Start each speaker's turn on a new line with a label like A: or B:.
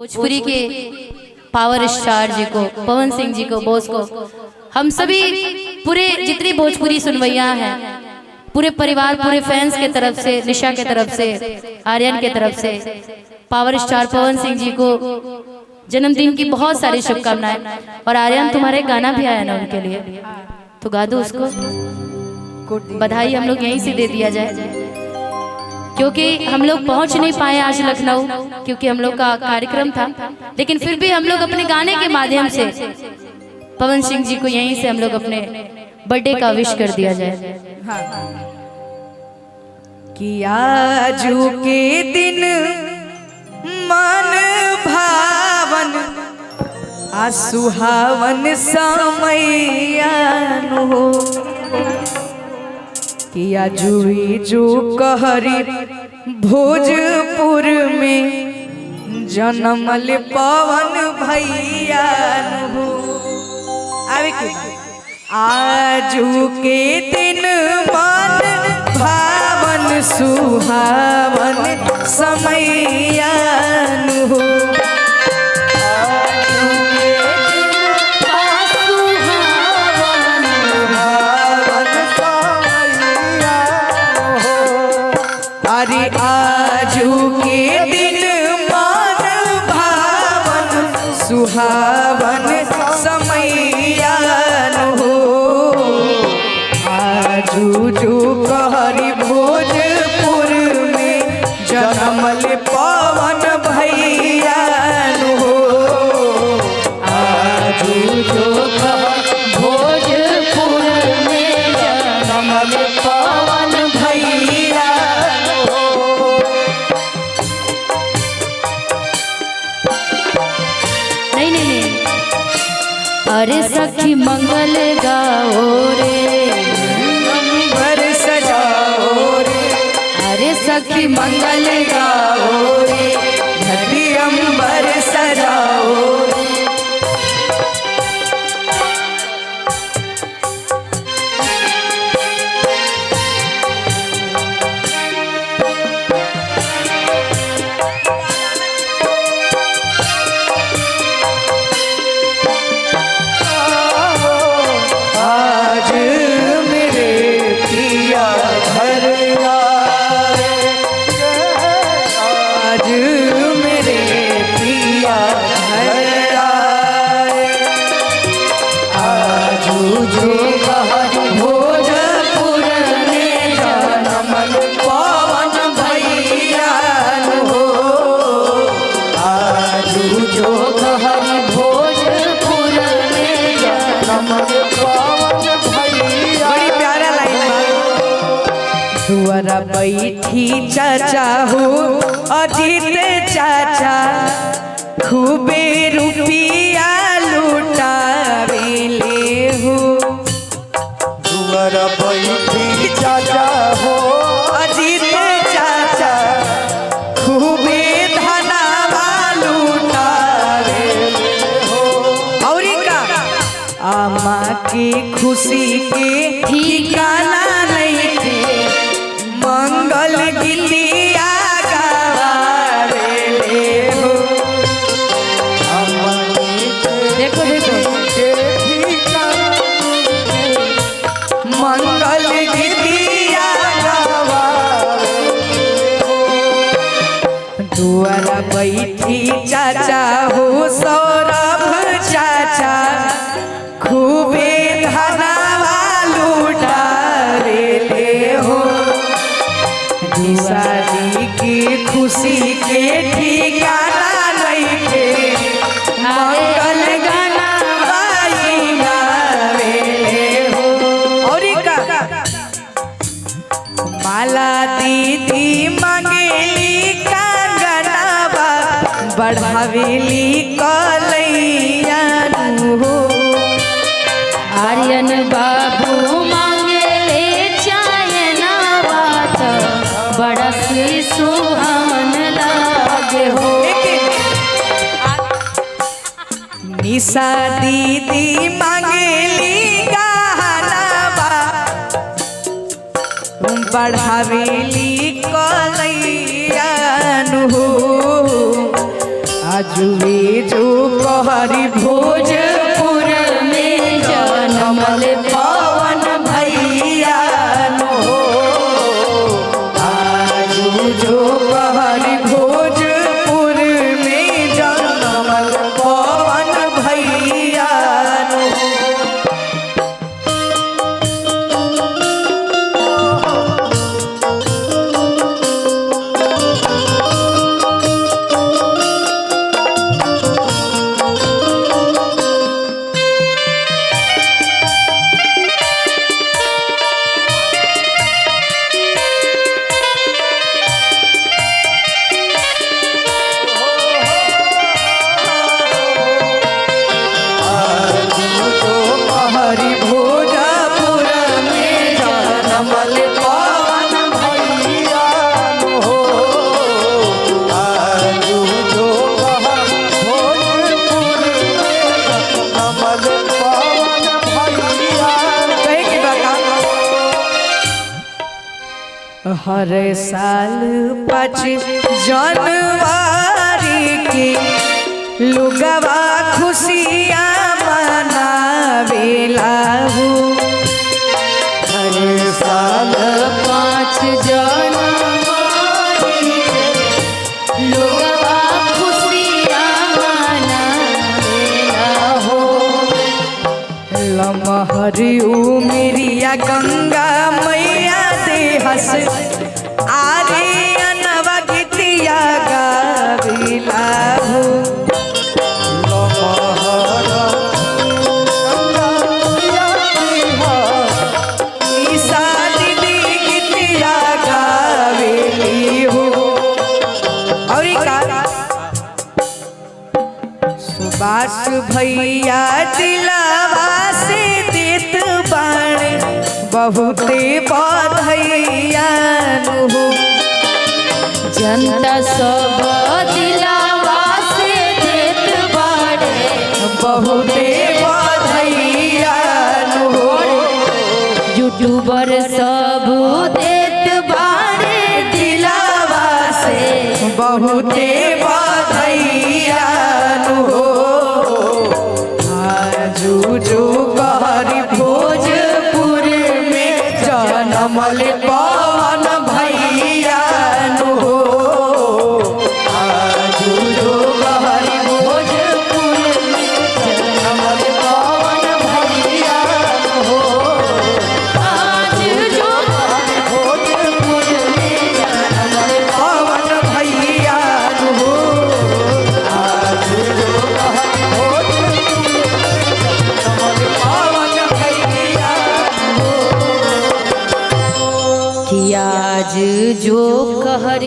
A: भोजपुरी के power star जी को, पवन सिंह जी को, बॉस को, हम सभी पूरे जितनी भोजपुरी सुनवैया हैं, पूरे परिवार, पूरे फैंस के तरफ से, निशा के तरफ से, आर्यन के तरफ से पावर स्टार पवन सिंह जी को जन्मदिन की बहुत सारी शुभकामनाएं। और आर्यन तुम्हारे गाना भी आया ना उनके लिए, तो गा दो उसको। बधाई हम लोग यहीं से दे दिया जाए, क्योंकि हम लोग पहुंच नहीं पाए आज लखनऊ, क्योंकि हम लोग का कार्यक्रम था, लेकिन फिर भी हम लोग अपने गाने के माध्यम से पवन सिंह जी को यहीं से हम लोग अपने बर्थडे का विश कर दिया जाए।
B: हाँ। कि आजू के दिन मन भावन सुहावन समैयान हो, कि आजू जो कहरी भोजपुर में जन्मल पवन भैया हो। आवे के आजू के दिन मन भावन सुहावन समैयान हो, अरे आजू के दिन मन भावन सुहावन समैयान हो। आजू जो कहरी भोजपुर में जन्मल पवन भैयान हो। आजू जो भोजपुर में जन्मल पवन भैया।
A: अरे सखी मंगल गाओ रे,
B: अंबर सजाओ रे,
A: अरे सखी मंगल
B: गाओ रे, धरती अंबर सजाओ रे। दुआरा बैठी चाचा हो अजीत चाचा, खूबे रुपया लुटावेले हो।
C: दुआरा बैठी चाचा हो
B: अजीत चाचा, खूबे धनवा लुटावेले हो। और का आमा की खुशी के ठिकाना नहीं थे, मंगल गीतिया गावेले हो। देखो देखो मंगल गीतिया गावेले हो। दुआरा बैठी चाचा हो सौरभ चाचा, खूबे धनवा लुटावेले हो। शादी की खुशी के ठिकाना नहीं के, मंगल गाना बाई गावेले हो। और का माला दीदी मंगेली कंगनवा, बढ़ावेली कलैया हो।
A: आर्यन बाबू मांगले चायना बात, बड़ा सुहावन लागे हो।
B: निशा दीदी मांगेली गहनावा, बढ़ावेली कलैया हो। आजुए जो कहरी
A: भोजपुर में जनमल
B: पवन भैया नो आजू जो कहरी भोजपुर में जनमल पवन भैया नो। हरि भोजपुर में जनमल पवन
C: भैया हो आजू जो भोजपुर में जनमल पवन भैया।
B: कहे के बता हर साल 5 जनवरी की लुगवा खुशियाँ मनावेला हो।
C: हर साल
A: 5 जनवरी लोगवा खुशियाँ मनावेला हो।
B: लमहरी उमिरिया गंगा मैया दे हस आरे अनवा गीतिया गावेला हो। ईसा दीदी गीतिया गावेली हो। और ई का सुभाष भैया दिलावा से देत बाणे बहुते बधैया नु।
A: जनता सब दिलावा से देत बाड़े
B: बहुते बधैया नु।
A: यूट्यूबर सब देत बाड़े दिलावा से
B: बहुते बधैया नु। आजू जो कहरी भोजपुर में जनमल पवन भैया नु। आजू जो कहरी भोजपुर में जनमल पवन भैया नु।
A: आज जो
B: भोजपुर में जनमल पवन भैया नु। आजू जो कहरी भोजपुर पवन भैया नु।
A: कि आज जो कहर